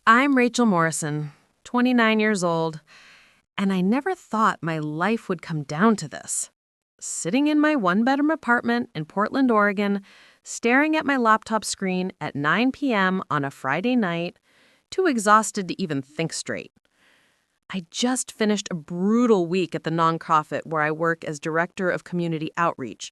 I'm Rachel Morrison, 29 years old, and I never thought my life would come down to this. Sitting in my one-bedroom apartment in Portland, Oregon, staring at my laptop screen at 9 p.m. on a Friday night, too exhausted to even think straight. I just finished a brutal week at the nonprofit where I work as Director of Community Outreach.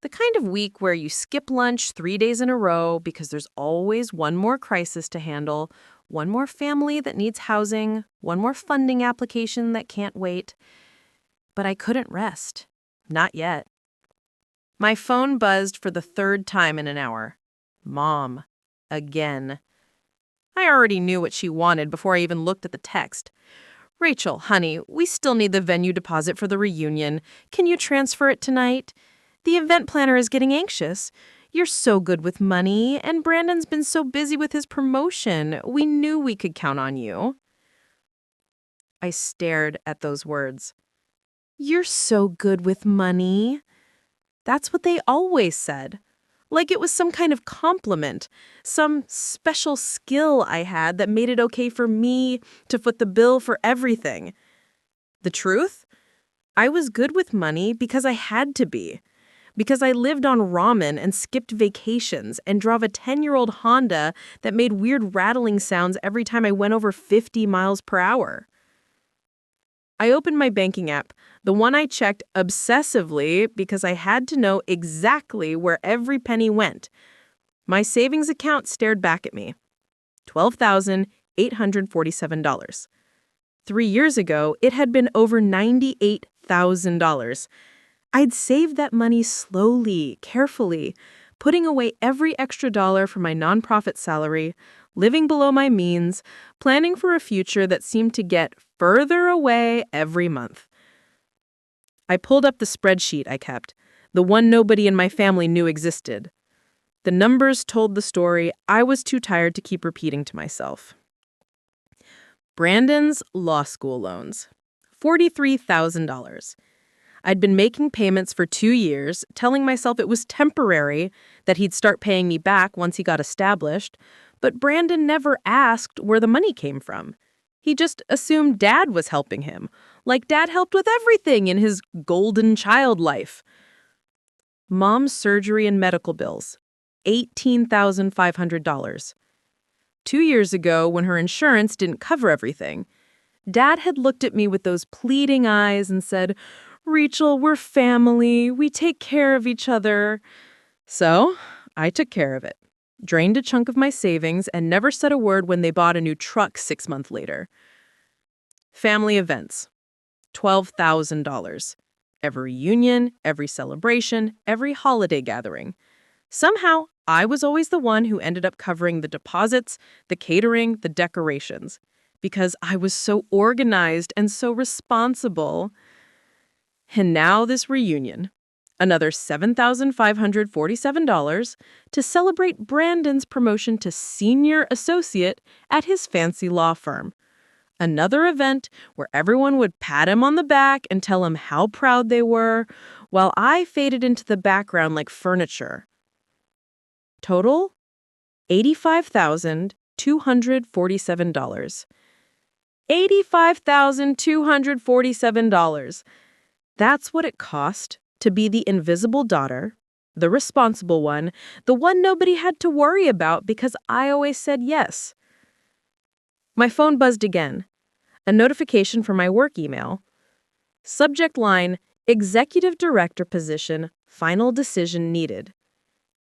The kind of week where you skip lunch 3 days in a row because there's always one more crisis to handle, one more family that needs housing, one more funding application that can't wait. But I couldn't rest. Not yet. My phone buzzed for the third time in an hour. Mom. Again. I already knew what she wanted before I even looked at the text. Rachel, honey, we still need the venue deposit for the reunion. Can you transfer it tonight? The event planner is getting anxious. You're so good with money, and Brandon's been so busy with his promotion. We knew we could count on you. I stared at those words. You're so good with money. That's what they always said. Like it was some kind of compliment, some special skill I had that made it okay for me to foot the bill for everything. The truth? I was good with money because I had to be. Because I lived on ramen and skipped vacations and drove a 10-year-old Honda that made weird rattling sounds every time I went over 50 miles per hour. I opened my banking app, the one I checked obsessively because I had to know exactly where every penny went. My savings account stared back at me. $12,847. 3 years ago, it had been over $98,000. I'd saved that money slowly, carefully, putting away every extra dollar for my nonprofit salary, living below my means, planning for a future that seemed to get further away every month. I pulled up the spreadsheet I kept, the one nobody in my family knew existed. The numbers told the story I was too tired to keep repeating to myself. Brandon's law school loans, $43,000. I'd been making payments for 2 years, telling myself it was temporary, that he'd start paying me back once he got established, but Brandon never asked where the money came from. He just assumed Dad was helping him, like Dad helped with everything in his golden child life. Mom's surgery and medical bills, $18,500. 2 years ago, when her insurance didn't cover everything, Dad had looked at me with those pleading eyes and said, Rachel, we're family. We take care of each other. So I took care of it, drained a chunk of my savings, and never said a word when they bought a new truck 6 months later. Family events, $12,000. Every reunion, every celebration, every holiday gathering. Somehow, I was always the one who ended up covering the deposits, the catering, the decorations, because I was so organized and so responsible. And now this reunion, another $7,547 to celebrate Brandon's promotion to senior associate at his fancy law firm. Another event where everyone would pat him on the back and tell him how proud they were, while I faded into the background like furniture. Total? $85,247. $85,247. That's what it cost to be the invisible daughter, the responsible one, the one nobody had to worry about because I always said yes. My phone buzzed again. A notification from my work email. Subject line, Executive Director position, final decision needed.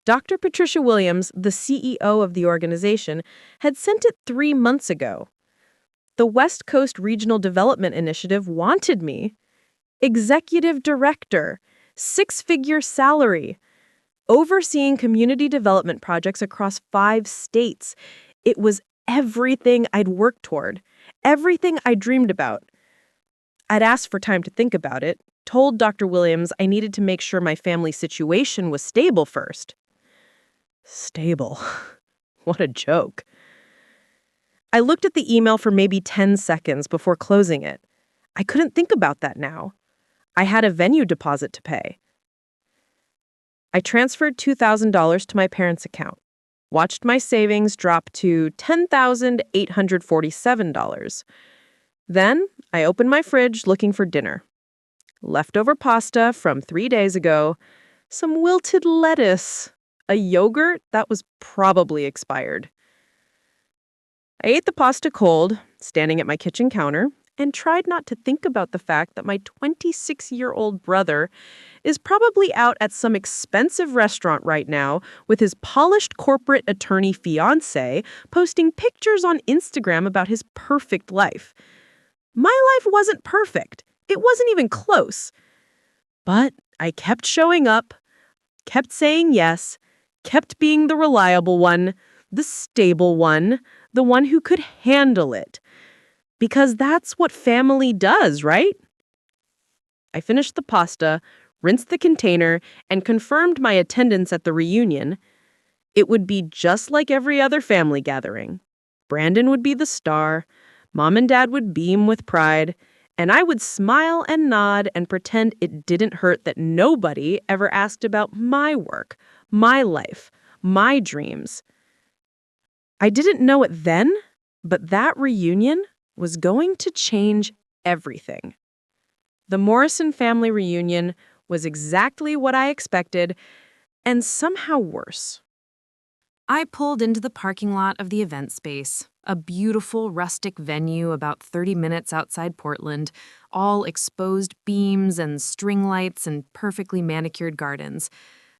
Dr. Patricia Williams, the CEO of the organization, had sent it 3 months ago. The West Coast Regional Development Initiative wanted me. Executive Director, 6-figure salary, overseeing community development projects across 5 states. It was everything I'd worked toward, everything I dreamed about. I'd asked for time to think about it, told Dr. Williams I needed to make sure my family situation was stable first. Stable. What a joke. I looked at the email for maybe 10 seconds before closing it. I couldn't think about that now. I had a venue deposit to pay. I transferred $2,000 to my parents' account. Watched my savings drop to $10,847. Then I opened my fridge looking for dinner. Leftover pasta from 3 days ago, some wilted lettuce, a yogurt that was probably expired. I ate the pasta cold, standing at my kitchen counter, and tried not to think about the fact that my 26-year-old brother is probably out at some expensive restaurant right now with his polished corporate attorney fiancé posting pictures on Instagram about his perfect life. My life wasn't perfect. It wasn't even close. But I kept showing up, kept saying yes, kept being the reliable one, the stable one, the one who could handle it. Because that's what family does, right? I finished the pasta, rinsed the container, and confirmed my attendance at the reunion. It would be just like every other family gathering. Brandon would be the star, Mom and Dad would beam with pride, and I would smile and nod and pretend it didn't hurt that nobody ever asked about my work, my life, my dreams. I didn't know it then, but that reunion was going to change everything. The Morrison family reunion was exactly what I expected, and somehow worse. I pulled into the parking lot of the event space, a beautiful rustic venue about 30 minutes outside Portland, all exposed beams and string lights and perfectly manicured gardens.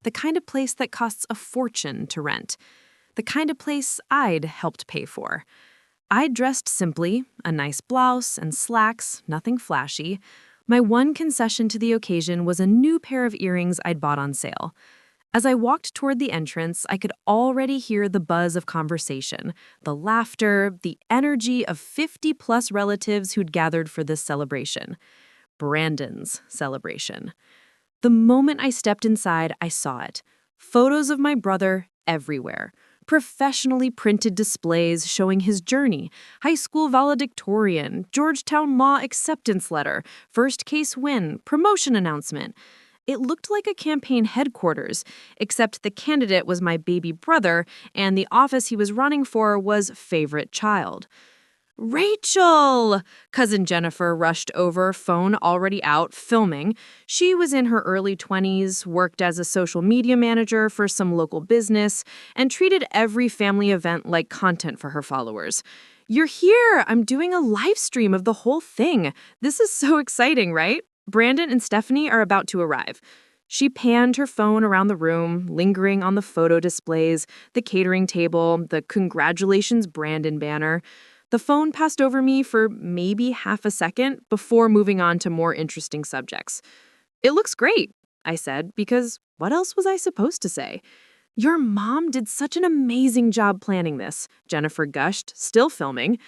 The kind of place that costs a fortune to rent. The kind of place I'd helped pay for. I dressed simply, a nice blouse and slacks, nothing flashy. My one concession to the occasion was a new pair of earrings I'd bought on sale. As I walked toward the entrance, I could already hear the buzz of conversation, the laughter, the energy of 50-plus relatives who'd gathered for this celebration. Brandon's celebration. The moment I stepped inside, I saw it. Photos of my brother everywhere. Professionally printed displays showing his journey, high school valedictorian, Georgetown Law acceptance letter, first case win, promotion announcement. It looked like a campaign headquarters, except the candidate was my baby brother, and the office he was running for was favorite child. Rachel! Cousin Jennifer rushed over, phone already out, filming. She was in her early 20s, worked as a social media manager for some local business, and treated every family event like content for her followers. You're here! I'm doing a live stream of the whole thing. This is so exciting, right? Brandon and Stephanie are about to arrive. She panned her phone around the room, lingering on the photo displays, the catering table, the Congratulations Brandon banner. The phone passed over me for maybe half a second before moving on to more interesting subjects. It looks great, I said, because what else was I supposed to say? Your mom did such an amazing job planning this, Jennifer gushed, still filming.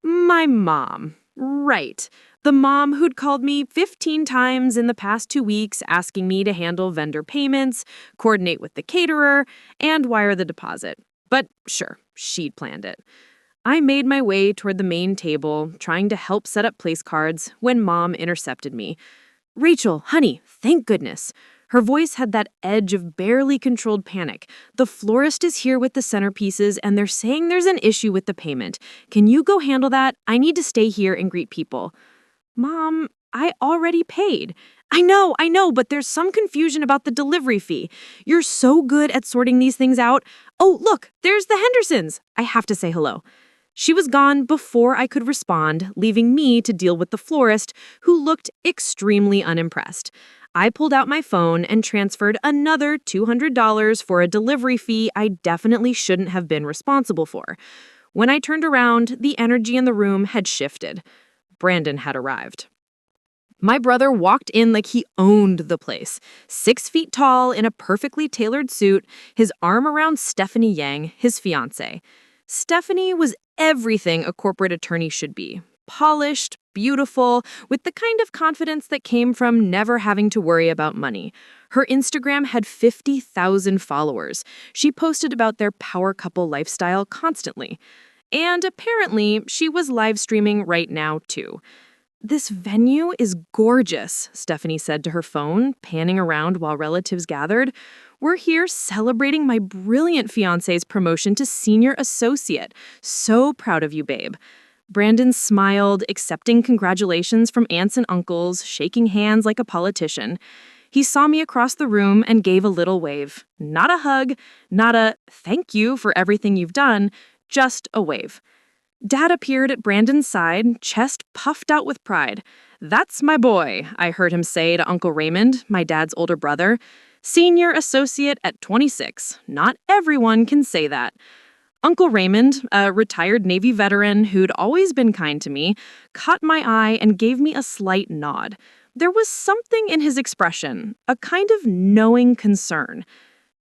My mom. Right. The mom who'd called me 15 times in the past 2 weeks asking me to handle vendor payments, coordinate with the caterer, and wire the deposit. But sure, she'd planned it. I made my way toward the main table, trying to help set up place cards, when Mom intercepted me. Rachel, honey, thank goodness. Her voice had that edge of barely controlled panic. The florist is here with the centerpieces, and they're saying there's an issue with the payment. Can you go handle that? I need to stay here and greet people. Mom, I already paid. I know, but there's some confusion about the delivery fee. You're so good at sorting these things out. Oh, look, there's the Hendersons. I have to say hello. She was gone before I could respond, leaving me to deal with the florist, who looked extremely unimpressed. I pulled out my phone and transferred another $200 for a delivery fee I definitely shouldn't have been responsible for. When I turned around, the energy in the room had shifted. Brandon had arrived. My brother walked in like he owned the place, 6 feet tall in a perfectly tailored suit, his arm around Stephanie Yang, his fiancée. Stephanie was everything a corporate attorney should be. Polished, beautiful, with the kind of confidence that came from never having to worry about money. Her Instagram had 50,000 followers. She posted about their power couple lifestyle constantly. And apparently, she was live streaming right now, too. This venue is gorgeous, Stephanie said to her phone, panning around while relatives gathered. We're here celebrating my brilliant fiancé's promotion to senior associate. So proud of you, babe. Brandon smiled, accepting congratulations from aunts and uncles, shaking hands like a politician. He saw me across the room and gave a little wave. Not a hug, not a thank you for everything you've done, just a wave. Dad appeared at Brandon's side, chest puffed out with pride. "That's my boy," I heard him say to Uncle Raymond, my dad's older brother. "Senior associate at 26. Not everyone can say that." Uncle Raymond, a retired Navy veteran who'd always been kind to me, caught my eye and gave me a slight nod. There was something in his expression, a kind of knowing concern.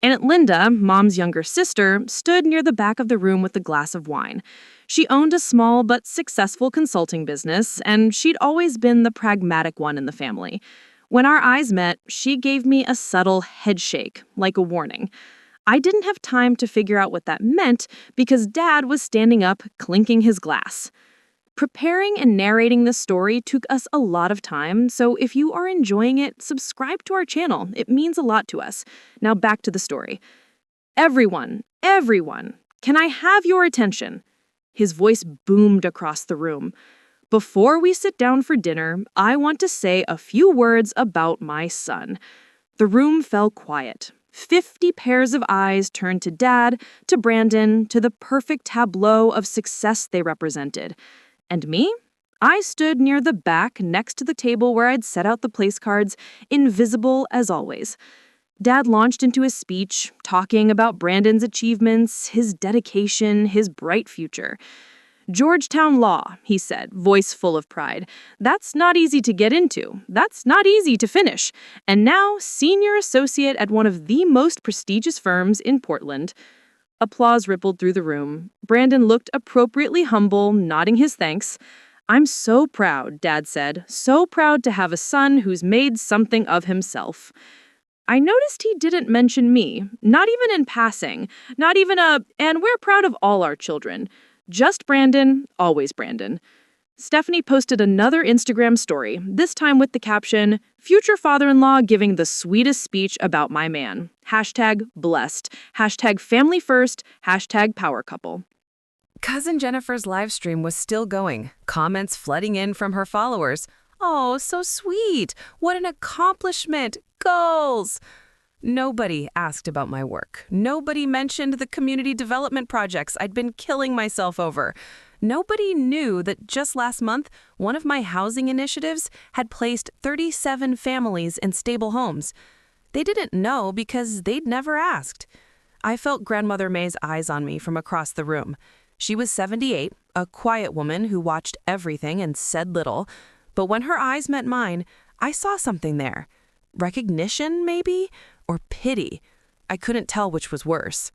Aunt Linda, Mom's younger sister, stood near the back of the room with a glass of wine. She owned a small but successful consulting business, and she'd always been the pragmatic one in the family. When our eyes met, she gave me a subtle headshake, like a warning. I didn't have time to figure out what that meant because Dad was standing up, clinking his glass. Preparing and narrating this story took us a lot of time, so if you are enjoying it, subscribe to our channel. It means a lot to us. Now back to the story. Everyone, can I have your attention? His voice boomed across the room. Before we sit down for dinner, I want to say a few words about my son. The room fell quiet. 50 pairs of eyes turned to Dad, to Brandon, to the perfect tableau of success they represented. And me? I stood near the back next to the table where I'd set out the place cards, invisible as always. Dad launched into his speech, talking about Brandon's achievements, his dedication, his bright future. "Georgetown Law," he said, voice full of pride. "That's not easy to get into. That's not easy to finish. And now, senior associate at one of the most prestigious firms in Portland." Applause rippled through the room. Brandon looked appropriately humble, nodding his thanks. "I'm so proud," Dad said. "So proud to have a son who's made something of himself." I noticed he didn't mention me, not even in passing, not even and we're proud of all our children. Just Brandon, always Brandon. Stephanie posted another Instagram story, this time with the caption, "Future father-in-law giving the sweetest speech about my man. #blessed. #family first. #power couple." Cousin Jennifer's live stream was still going, comments flooding in from her followers. "Oh, so sweet. What an accomplishment. Goals." Nobody asked about my work. Nobody mentioned the community development projects I'd been killing myself over. Nobody knew that just last month, one of my housing initiatives had placed 37 families in stable homes. They didn't know because they'd never asked. I felt Grandmother May's eyes on me from across the room. She was 78, a quiet woman who watched everything and said little. But when her eyes met mine, I saw something there. Recognition, maybe? Or pity. I couldn't tell which was worse.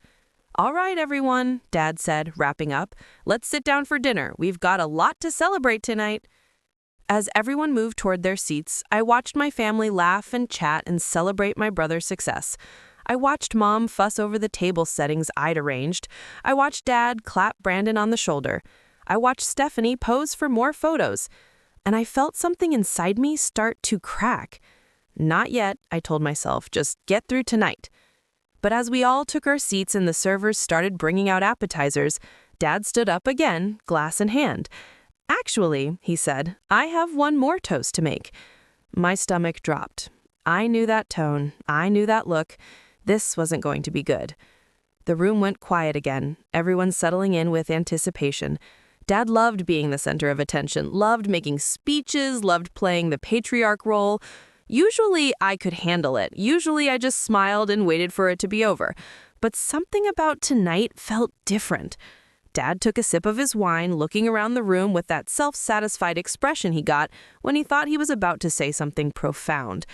"All right, everyone," Dad said, wrapping up. "Let's sit down for dinner. We've got a lot to celebrate tonight." As everyone moved toward their seats, I watched my family laugh and chat and celebrate my brother's success. I watched Mom fuss over the table settings I'd arranged. I watched Dad clap Brandon on the shoulder. I watched Stephanie pose for more photos. And I felt something inside me start to crack. Not yet, I told myself, just get through tonight. But as we all took our seats and the servers started bringing out appetizers, Dad stood up again, glass in hand. "Actually," he said, "I have one more toast to make." My stomach dropped. I knew that tone. I knew that look. This wasn't going to be good. The room went quiet again, everyone settling in with anticipation. Dad loved being the center of attention, loved making speeches, loved playing the patriarch role. Usually I could handle it. Usually I just smiled and waited for it to be over. But something about tonight felt different. Dad took a sip of his wine, looking around the room with that self-satisfied expression he got when he thought he was about to say something profound.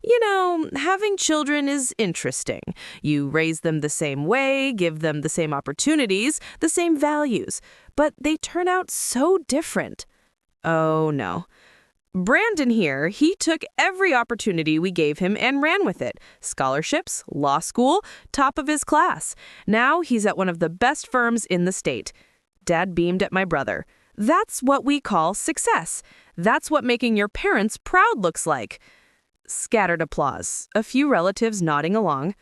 "You know, having children is interesting. You raise them the same way, give them the same opportunities, the same values, but they turn out so different." Oh, no. Brandon here, he took every opportunity we gave him and ran with it. Scholarships, law school, top of his class. Now he's at one of the best firms in the state. Dad beamed at my brother. That's what we call success. That's what making your parents proud looks like. Scattered applause, a few relatives nodding along.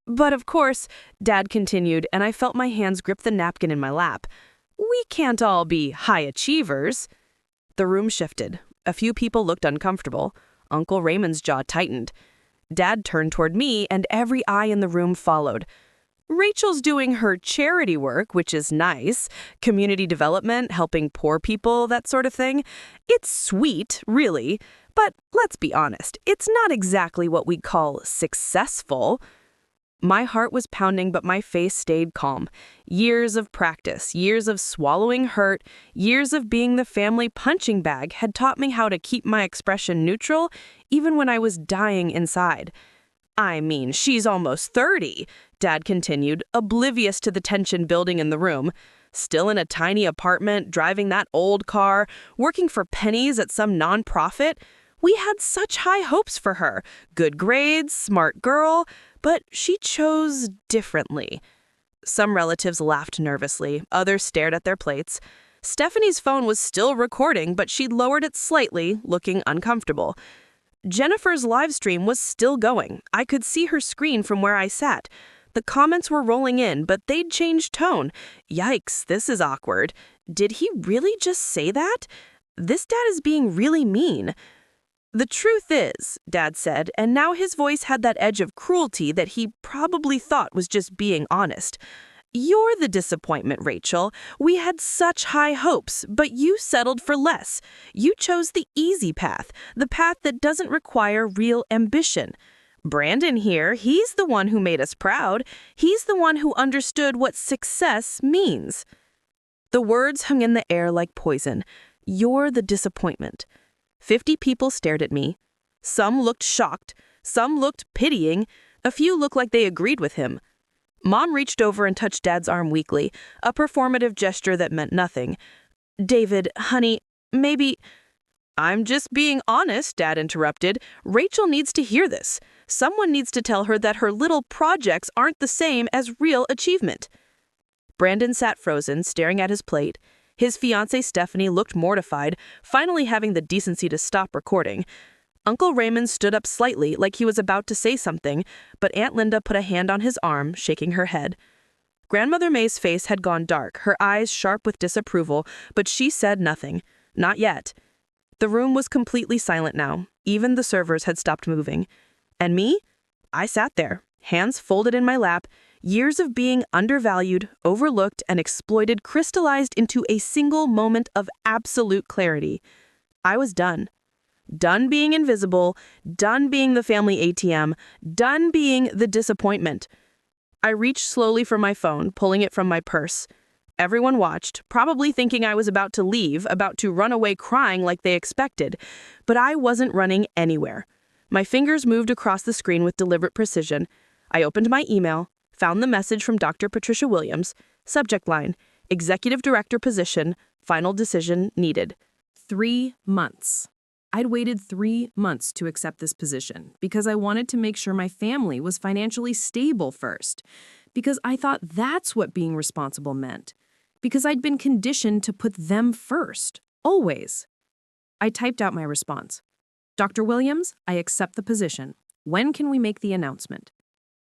But of course, Dad continued, and I felt my hands grip the napkin in my lap. We can't all be high achievers. The room shifted. A few people looked uncomfortable. Uncle Raymond's jaw tightened. Dad turned toward me, and every eye in the room followed. Rachel's doing her charity work, which is nice. Community development, helping poor people, that sort of thing. It's sweet, really. But let's be honest, it's not exactly what we call successful. My heart was pounding, but my face stayed calm. Years of practice, years of swallowing hurt, years of being the family punching bag had taught me how to keep my expression neutral, even when I was dying inside. I mean, she's almost 30, Dad continued, oblivious to the tension building in the room. Still in a tiny apartment, driving that old car, working for pennies at some nonprofit. We had such high hopes for her. Good grades, smart girl. But she chose differently. Some relatives laughed nervously, others stared at their plates. Stephanie's phone was still recording, but she'd lowered it slightly, looking uncomfortable. Jennifer's live stream was still going. I could see her screen from where I sat. The comments were rolling in, but they'd changed tone. Yikes, this is awkward. Did he really just say that? This dad is being really mean. The truth is, Dad said, and now his voice had that edge of cruelty that he probably thought was just being honest. You're the disappointment, Rachel. We had such high hopes, but you settled for less. You chose the easy path, the path that doesn't require real ambition. Brandon here, he's the one who made us proud. He's the one who understood what success means. The words hung in the air like poison. You're the disappointment. 50 people stared at me. Some looked shocked. Some looked pitying. A few looked like they agreed with him. Mom reached over and touched Dad's arm weakly, a performative gesture that meant nothing. David, honey, maybe... I'm just being honest, Dad interrupted. Rachel needs to hear this. Someone needs to tell her that her little projects aren't the same as real achievement. Brandon sat frozen, staring at his plate. His fiancée Stephanie looked mortified, finally having the decency to stop recording. Uncle Raymond stood up slightly, like he was about to say something, but Aunt Linda put a hand on his arm, shaking her head. Grandmother May's face had gone dark, her eyes sharp with disapproval, but she said nothing. Not yet. The room was completely silent now. Even the servers had stopped moving. And me? I sat there, hands folded in my lap, years of being undervalued, overlooked, and exploited crystallized into a single moment of absolute clarity. I was done. Done being invisible, done being the family ATM, done being the disappointment. I reached slowly for my phone, pulling it from my purse. Everyone watched, probably thinking I was about to leave, about to run away crying like they expected. But I wasn't running anywhere. My fingers moved across the screen with deliberate precision. I opened my email, found the message from Dr. Patricia Williams, subject line, Executive Director position, final decision needed. 3 months. I'd waited 3 months to accept this position because I wanted to make sure my family was financially stable first, because I thought that's what being responsible meant, because I'd been conditioned to put them first, always. I typed out my response. Dr. Williams, I accept the position. When can we make the announcement?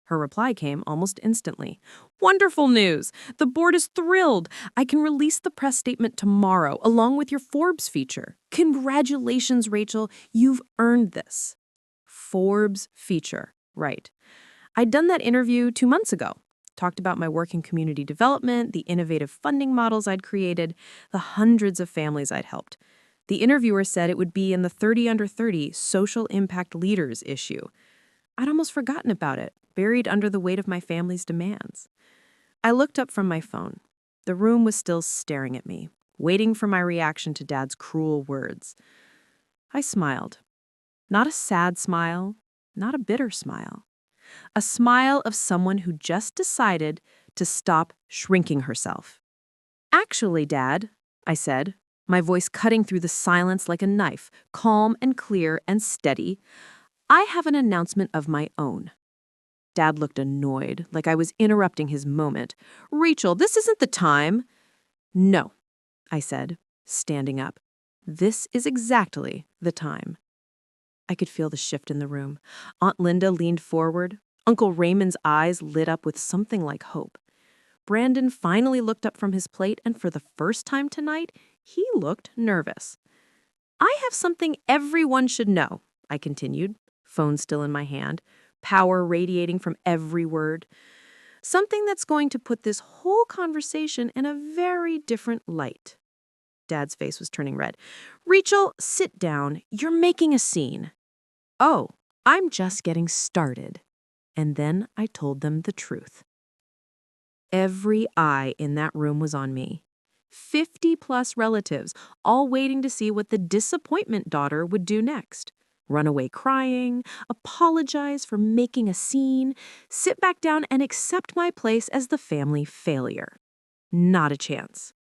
Her reply came almost instantly. Wonderful news! The board is thrilled. I can release the press statement tomorrow, along with your Forbes feature. Congratulations, Rachel. You've earned this. Forbes feature, right. I'd done that interview 2 months ago. Talked about my work in community development, the innovative funding models I'd created, the hundreds of families I'd helped. The interviewer said it would be in the 30 under 30 social impact leaders issue. I'd almost forgotten about it, buried under the weight of my family's demands. I looked up from my phone. The room was still staring at me, waiting for my reaction to Dad's cruel words. I smiled. Not a sad smile, not a bitter smile. A smile of someone who just decided to stop shrinking herself. Actually, Dad, I said, my voice cutting through the silence like a knife, calm and clear and steady, I have an announcement of my own. Dad looked annoyed, like I was interrupting his moment. Rachel, this isn't the time. No, I said. standing up. This is exactly the time. I could feel the shift in the room. Aunt Linda leaned forward. Uncle Raymond's eyes lit up with something like hope. Brandon finally looked up from his plate, and for the first time tonight, he looked nervous. I have something everyone should know, I continued, phone still in my hand, power radiating from every word. Something that's going to put this whole conversation in a very different light. Dad's face was turning red. Rachel, sit down. You're making a scene. Oh, I'm just getting started. And then I told them the truth. Every eye in that room was on me. 50+ relatives, all waiting to see what the disappointment daughter would do next. Run away crying, apologize for making a scene, sit back down and accept my place as the family failure. Not a chance.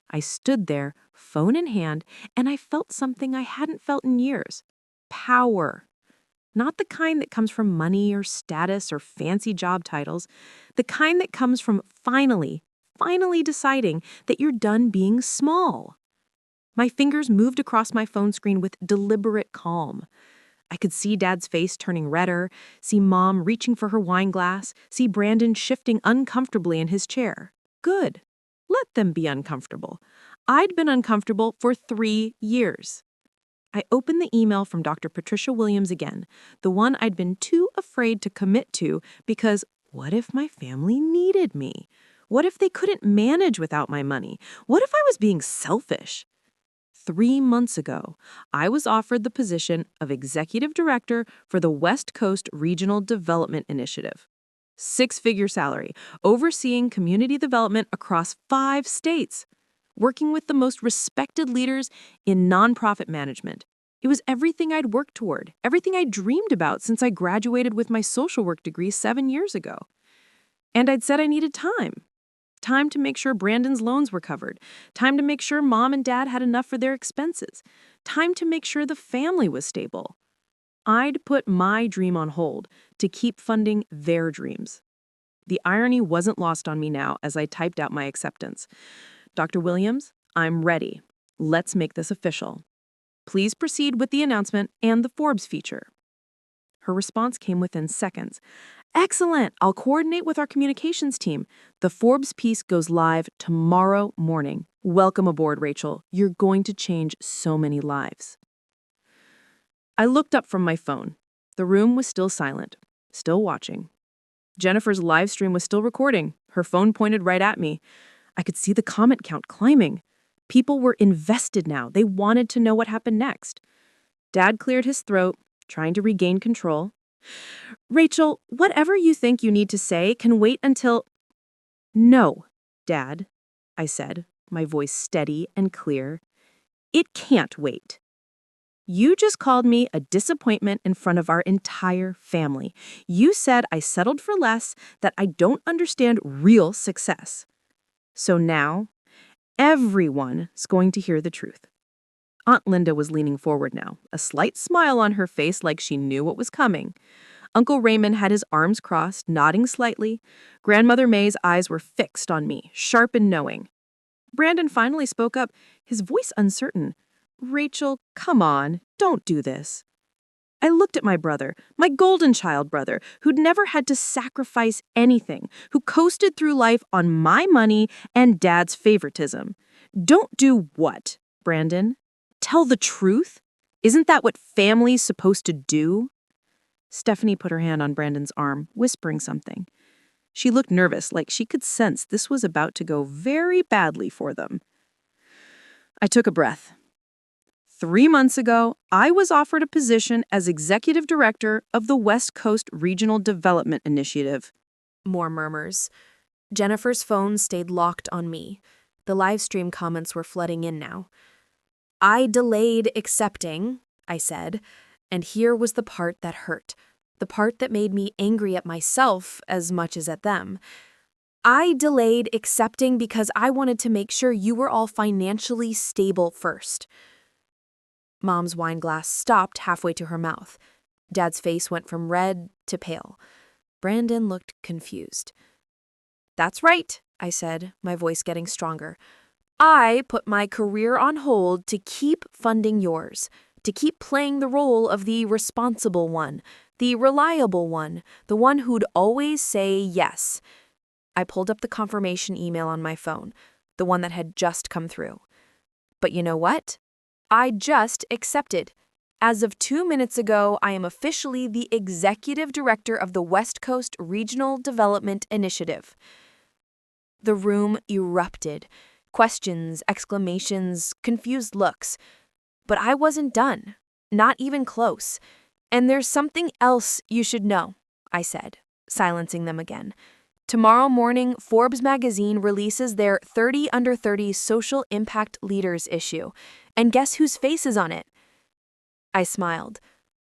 I stood there, phone in hand, and I felt something I hadn't felt in years. Power. Not the kind that comes from money or status or fancy job titles. The kind that comes from finally deciding that you're done being small. My fingers moved across my phone screen with deliberate calm. I could see Dad's face turning redder, see Mom reaching for her wine glass, see Brandon shifting uncomfortably in his chair. Good. Let them be uncomfortable. I'd been uncomfortable for 3 years. I opened the email from Dr. Patricia Williams again, the one I'd been too afraid to commit to because what if my family needed me? What if they couldn't manage without my money? What if I was being selfish? 3 months ago, I was offered the position of executive director for the West Coast Regional Development Initiative. 6-figure salary, overseeing community development across 5 states, working with the most respected leaders in nonprofit management. It was everything I'd worked toward, everything I dreamed about since I graduated with my social work degree 7 years ago. And I'd said I needed time. Time to make sure Brandon's loans were covered. Time to make sure Mom and Dad had enough for their expenses. Time to make sure the family was stable. I'd put my dream on hold to keep funding their dreams. The irony wasn't lost on me now as I typed out my acceptance. Dr. Williams, I'm ready. Let's make this official. Please proceed with the announcement and the Forbes feature. Her response came within seconds. Excellent! I'll coordinate with our communications team. The Forbes piece goes live tomorrow morning. Welcome aboard, Rachel. You're going to change so many lives. I looked up from my phone. The room was still silent, still watching. Jennifer's live stream was still recording. Her phone pointed right at me. I could see the comment count climbing. People were invested now. They wanted to know what happened next. Dad cleared his throat, trying to regain control. Rachel, whatever you think you need to say can wait until... No, Dad, I said, my voice steady and clear. It can't wait. You just called me a disappointment in front of our entire family. You said I settled for less, that I don't understand real success. So now, everyone's going to hear the truth. Aunt Linda was leaning forward now, a slight smile on her face like she knew what was coming. Uncle Raymond had his arms crossed, nodding slightly. Grandmother May's eyes were fixed on me, sharp and knowing. Brandon finally spoke up, his voice uncertain. Rachel, come on, don't do this. I looked at my brother, my golden child brother, who'd never had to sacrifice anything, who coasted through life on my money and Dad's favoritism. Don't do what, Brandon? Tell the truth? Isn't that what family's supposed to do? Stephanie put her hand on Brandon's arm, whispering something. She looked nervous, like she could sense this was about to go very badly for them. I took a breath. 3 months ago, I was offered a position as executive director of the West Coast Regional Development Initiative. More murmurs. Jennifer's phone stayed locked on me. The live stream comments were flooding in now. I delayed accepting, I said, and here was the part that hurt, the part that made me angry at myself as much as at them. I delayed accepting because I wanted to make sure you were all financially stable first. Mom's wine glass stopped halfway to her mouth. Dad's face went from red to pale. Brandon looked confused. That's right, I said, my voice getting stronger. I put my career on hold to keep funding yours, to keep playing the role of the responsible one, the reliable one, the one who'd always say yes. I pulled up the confirmation email on my phone, the one that had just come through. But you know what? I just accepted. As of 2 minutes ago, I am officially the executive director of the West Coast Regional Development Initiative. The room erupted. Questions, exclamations, confused looks. But I wasn't done. Not even close. And there's something else you should know, I said, silencing them again. Tomorrow morning, Forbes magazine releases their 30 Under 30 Social Impact Leaders issue. And guess whose face is on it? I smiled,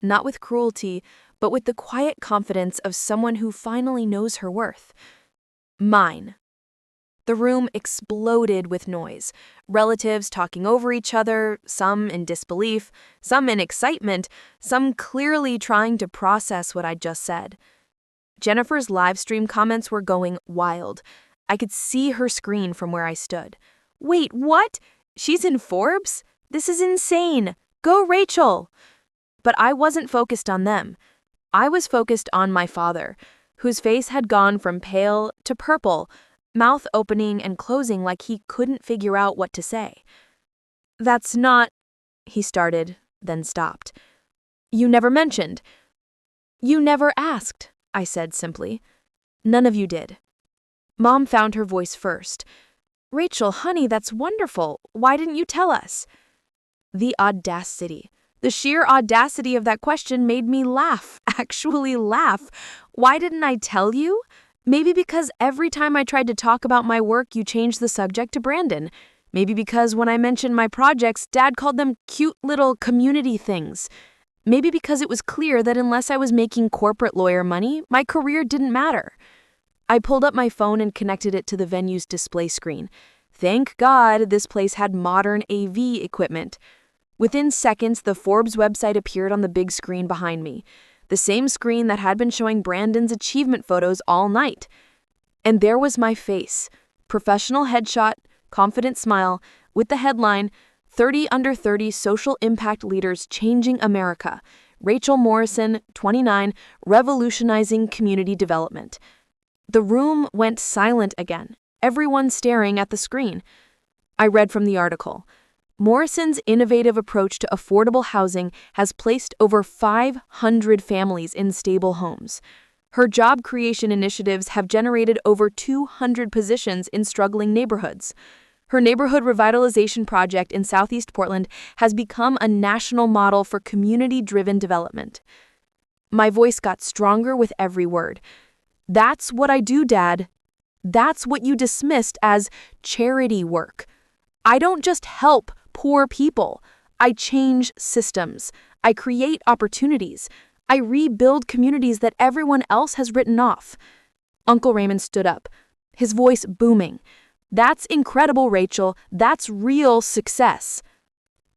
not with cruelty, but with the quiet confidence of someone who finally knows her worth. Mine. The room exploded with noise, relatives talking over each other, some in disbelief, some in excitement, some clearly trying to process what I'd just said. Jennifer's live stream comments were going wild. I could see her screen from where I stood. Wait, what? She's in Forbes? This is insane. Go, Rachel! But I wasn't focused on them. I was focused on my father, whose face had gone from pale to purple, mouth opening and closing like he couldn't figure out what to say. That's not, he started, then stopped. You never mentioned. You never asked, I said simply. None of you did. Mom found her voice first. Rachel, honey, that's wonderful. Why didn't you tell us? The audacity. The sheer audacity of that question made me laugh, actually laugh. Why didn't I tell you? Maybe because every time I tried to talk about my work, you changed the subject to Brandon. Maybe because when I mentioned my projects, Dad called them cute little community things. Maybe because it was clear that unless I was making corporate lawyer money, my career didn't matter. I pulled up my phone and connected it to the venue's display screen. Thank God this place had modern AV equipment. Within seconds, the Forbes website appeared on the big screen behind me. The same screen that had been showing Brandon's achievement photos all night. And there was my face, professional headshot, confident smile, with the headline, 30 Under 30 Social Impact Leaders Changing America. Rachel Morrison, 29, Revolutionizing Community Development. The room went silent again, everyone staring at the screen. I read from the article. Morrison's innovative approach to affordable housing has placed over 500 families in stable homes. Her job creation initiatives have generated over 200 positions in struggling neighborhoods. Her neighborhood revitalization project in Southeast Portland has become a national model for community-driven development. My voice got stronger with every word. That's what I do, Dad. That's what you dismissed as charity work. I don't just help poor people. I change systems. I create opportunities. I rebuild communities that everyone else has written off. Uncle Raymond stood up, his voice booming. That's incredible, Rachel. That's real success.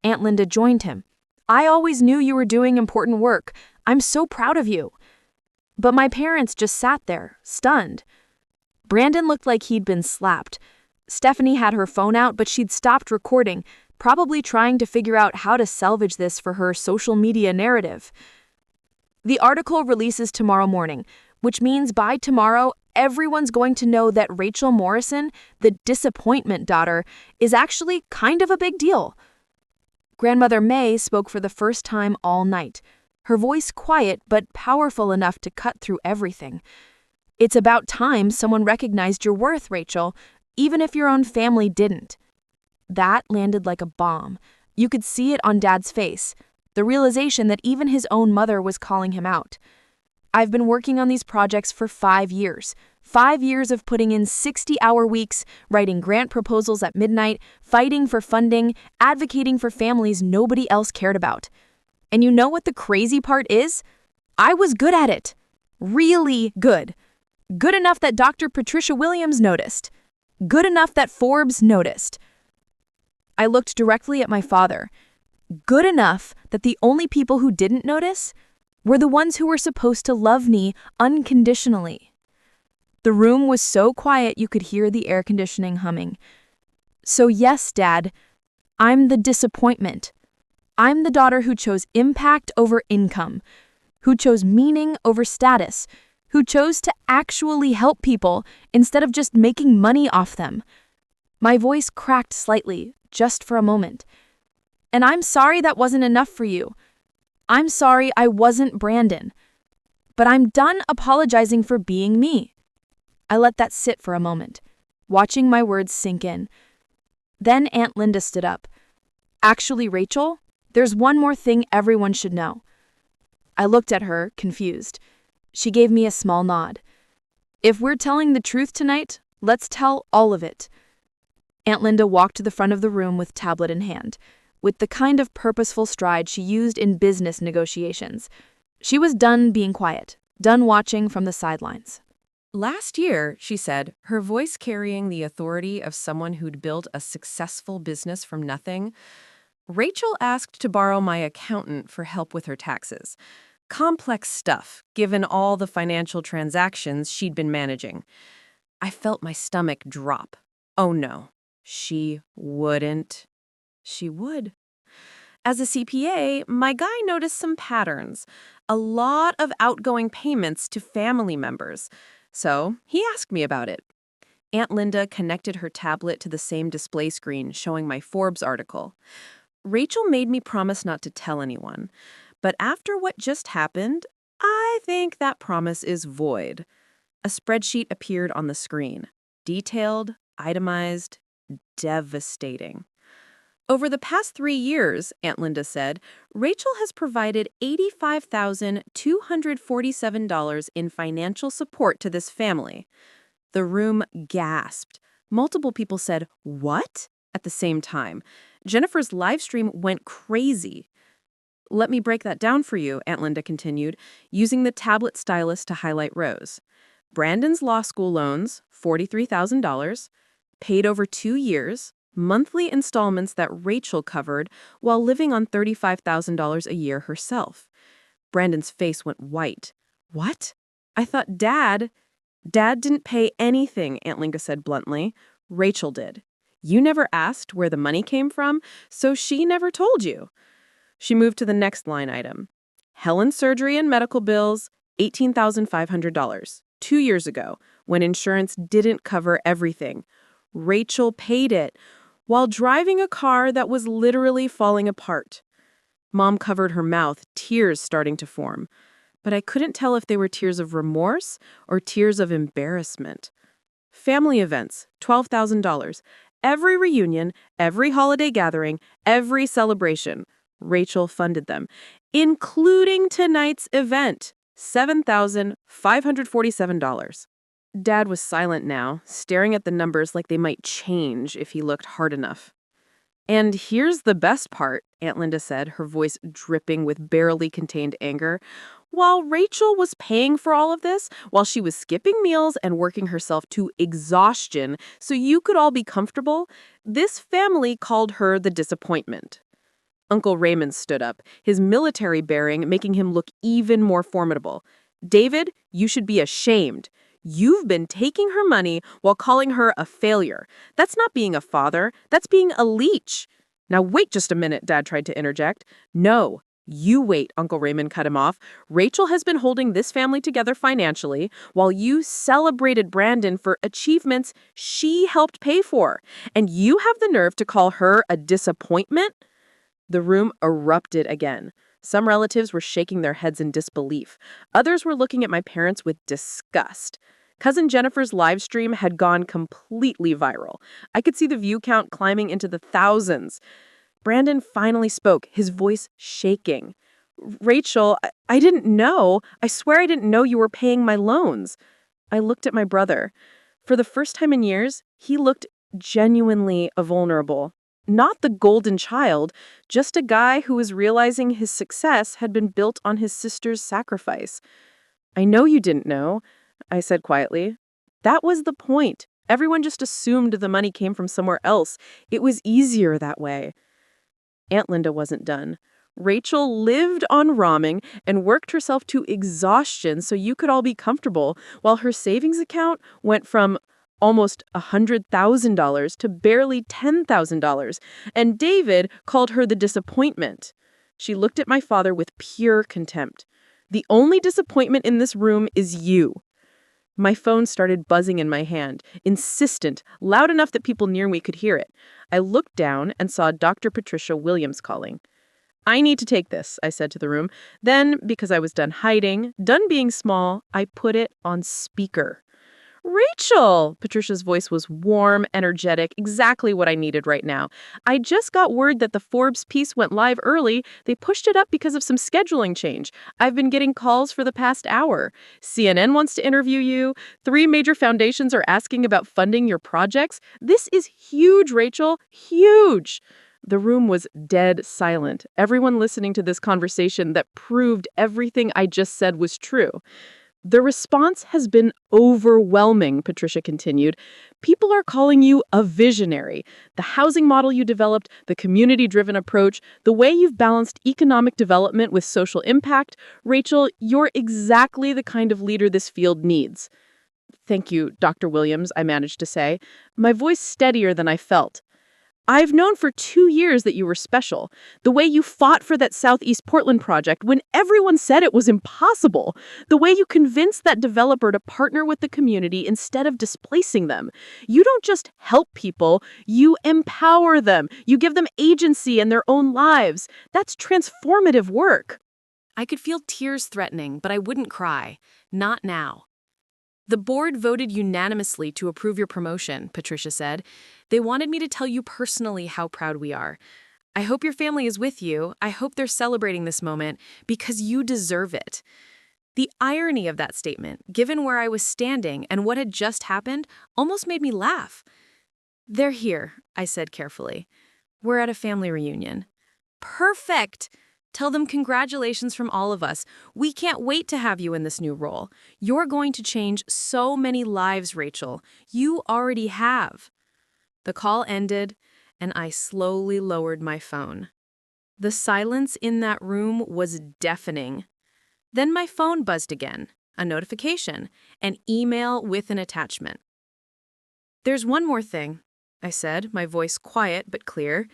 Aunt Linda joined him. I always knew you were doing important work. I'm so proud of you. But my parents just sat there, stunned. Brandon looked like he'd been slapped. Stephanie had her phone out, but she'd stopped recording, probably trying to figure out how to salvage this for her social media narrative. The article releases tomorrow morning, which means by tomorrow, everyone's going to know that Rachel Morrison, the disappointment daughter, is actually kind of a big deal. Grandmother May spoke for the first time all night, her voice quiet but powerful enough to cut through everything. It's about time someone recognized your worth, Rachel, even if your own family didn't. That landed like a bomb. You could see it on Dad's face, the realization that even his own mother was calling him out. I've been working on these projects for 5 years. 5 years of putting in 60-hour weeks, writing grant proposals at midnight, fighting for funding, advocating for families nobody else cared about. And you know what the crazy part is? I was good at it. Really good. Good enough that Dr. Patricia Williams noticed. Good enough that Forbes noticed. I looked directly at my father. Good enough that the only people who didn't notice were the ones who were supposed to love me unconditionally. The room was so quiet you could hear the air conditioning humming. So yes, Dad, I'm the disappointment. I'm the daughter who chose impact over income, who chose meaning over status, who chose to actually help people instead of just making money off them. My voice cracked slightly, just for a moment. And I'm sorry that wasn't enough for you. I'm sorry I wasn't Brandon. But I'm done apologizing for being me. I let that sit for a moment, watching my words sink in. Then Aunt Linda stood up. Actually, Rachel, there's one more thing everyone should know. I looked at her, confused. She gave me a small nod. If we're telling the truth tonight, let's tell all of it. Aunt Linda walked to the front of the room with tablet in hand, with the kind of purposeful stride she used in business negotiations. She was done being quiet, done watching from the sidelines. Last year, she said, her voice carrying the authority of someone who'd built a successful business from nothing, Rachel asked to borrow my accountant for help with her taxes. Complex stuff, given all the financial transactions she'd been managing. I felt my stomach drop. Oh no, she wouldn't. She would. As a CPA, my guy noticed some patterns. A lot of outgoing payments to family members. So he asked me about it. Aunt Linda connected her tablet to the same display screen showing my Forbes article. Rachel made me promise not to tell anyone. But after what just happened, I think that promise is void. A spreadsheet appeared on the screen. Detailed, itemized, devastating. Over the past 3 years, Aunt Linda said, Rachel has provided $85,247 in financial support to this family. The room gasped. Multiple people said, "What?" at the same time. Jennifer's live stream went crazy. Let me break that down for you, Aunt Linda continued, using the tablet stylus to highlight rows. Brandon's law school loans, $43,000, paid over 2 years, monthly installments that Rachel covered while living on $35,000 a year herself. Brandon's face went white. What? I thought Dad didn't pay anything, Aunt Linda said bluntly. Rachel did. You never asked where the money came from, so she never told you. She moved to the next line item. Helen's surgery and medical bills, $18,500, 2 years ago, when insurance didn't cover everything. Rachel paid it, while driving a car that was literally falling apart. Mom covered her mouth, tears starting to form. But I couldn't tell if they were tears of remorse or tears of embarrassment. Family events, $12,000. Every reunion, every holiday gathering, every celebration. Rachel funded them, including tonight's event, $7,547. Dad was silent now, staring at the numbers like they might change if he looked hard enough. And here's the best part, Aunt Linda said, her voice dripping with barely contained anger. While Rachel was paying for all of this, while she was skipping meals and working herself to exhaustion so you could all be comfortable, this family called her the disappointment. Uncle Raymond stood up, his military bearing making him look even more formidable. David, you should be ashamed. You've been taking her money while calling her a failure. That's not being a father. That's being a leech. Now wait just a minute, Dad tried to interject. No, you wait, Uncle Raymond cut him off. Rachel has been holding this family together financially while you celebrated Brandon for achievements she helped pay for. And you have the nerve to call her a disappointment? The room erupted again. Some relatives were shaking their heads in disbelief. Others were looking at my parents with disgust. Cousin Jennifer's live stream had gone completely viral. I could see the view count climbing into the thousands. Brandon finally spoke, his voice shaking. Rachel, I didn't know. I swear I didn't know you were paying my loans. I looked at my brother. For the first time in years, he looked genuinely vulnerable. Not the golden child, just a guy who was realizing his success had been built on his sister's sacrifice. I know you didn't know, I said quietly. That was the point. Everyone just assumed the money came from somewhere else. It was easier that way. Aunt Linda wasn't done. Rachel lived on ramen and worked herself to exhaustion so you could all be comfortable, while her savings account went from almost $100,000 to barely $10,000, and David called her the disappointment. She looked at my father with pure contempt. The only disappointment in this room is you. My phone started buzzing in my hand, insistent, loud enough that people near me could hear it. I looked down and saw Dr. Patricia Williams calling. "I need to take this," I said to the room. Then, because I was done hiding, done being small, I put it on speaker. "Rachel!" Patricia's voice was warm, energetic, exactly what I needed right now. "I just got word that the Forbes piece went live early. They pushed it up because of some scheduling change. I've been getting calls for the past hour. CNN wants to interview you. 3 major foundations are asking about funding your projects. This is huge, Rachel. Huge!" The room was dead silent, everyone listening to this conversation that proved everything I just said was true. "The response has been overwhelming," Patricia continued. "People are calling you a visionary. The housing model you developed, the community-driven approach, the way you've balanced economic development with social impact. Rachel, you're exactly the kind of leader this field needs." "Thank you, Dr. Williams," I managed to say, my voice steadier than I felt. "I've known for 2 years that you were special. The way you fought for that Southeast Portland project when everyone said it was impossible. The way you convinced that developer to partner with the community instead of displacing them. You don't just help people, you empower them. You give them agency in their own lives. That's transformative work." I could feel tears threatening, but I wouldn't cry. Not now. "The board voted unanimously to approve your promotion," Patricia said. "They wanted me to tell you personally how proud we are. I hope your family is with you. I hope they're celebrating this moment because you deserve it." The irony of that statement, given where I was standing and what had just happened, almost made me laugh. "They're here," I said carefully. "We're at a family reunion." "Perfect! Tell them congratulations from all of us. We can't wait to have you in this new role. You're going to change so many lives, Rachel. You already have." The call ended, and I slowly lowered my phone. The silence in that room was deafening. Then my phone buzzed again, a notification, an email with an attachment. "There's one more thing," I said, my voice quiet but clear.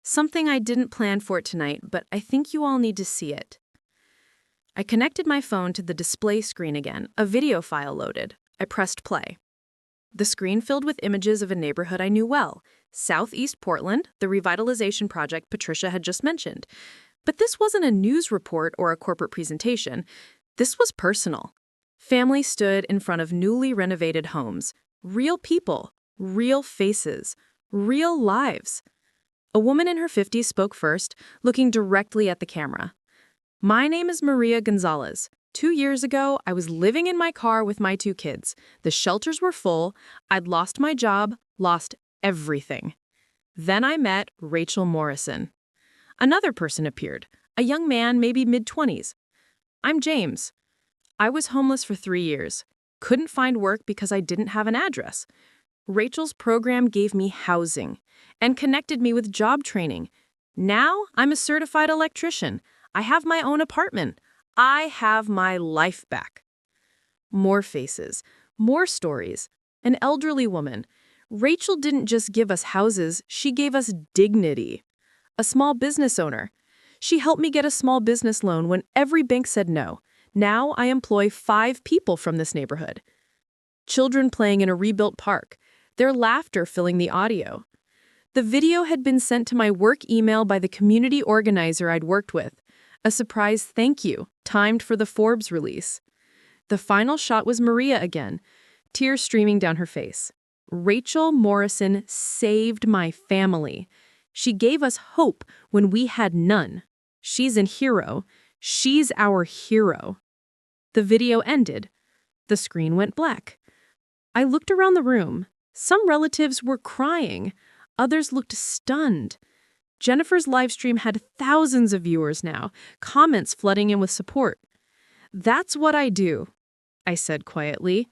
"Something I didn't plan for tonight, but I think you all need to see it." I connected my phone to the display screen again. A video file loaded. I pressed play. The screen filled with images of a neighborhood I knew well, Southeast Portland, the revitalization project Patricia had just mentioned. But this wasn't a news report or a corporate presentation. This was personal. Families stood in front of newly renovated homes. Real people, real faces, real lives. A woman in her 50s spoke first, looking directly at the camera. "My name is Maria Gonzalez. 2 years ago, I was living in my car with my 2 kids. The shelters were full. I'd lost my job, lost everything. Then I met Rachel Morrison." Another person appeared, a young man, maybe mid-20s. "I'm James. I was homeless for 3 years. Couldn't find work because I didn't have an address. Rachel's program gave me housing and connected me with job training. Now I'm a certified electrician. I have my own apartment. I have my life back." More faces, more stories. An elderly woman. "Rachel didn't just give us houses, she gave us dignity." A small business owner. "She helped me get a small business loan when every bank said no. Now I employ 5 people from this neighborhood." Children playing in a rebuilt park. Their laughter filling the audio. The video had been sent to my work email by the community organizer I'd worked with. A surprise thank you, timed for the Forbes release. The final shot was Maria again, tears streaming down her face. "Rachel Morrison saved my family. She gave us hope when we had none. She's a hero. She's our hero." The video ended. The screen went black. I looked around the room. Some relatives were crying. Others looked stunned. Jennifer's livestream had thousands of viewers now, comments flooding in with support. "That's what I do," I said quietly.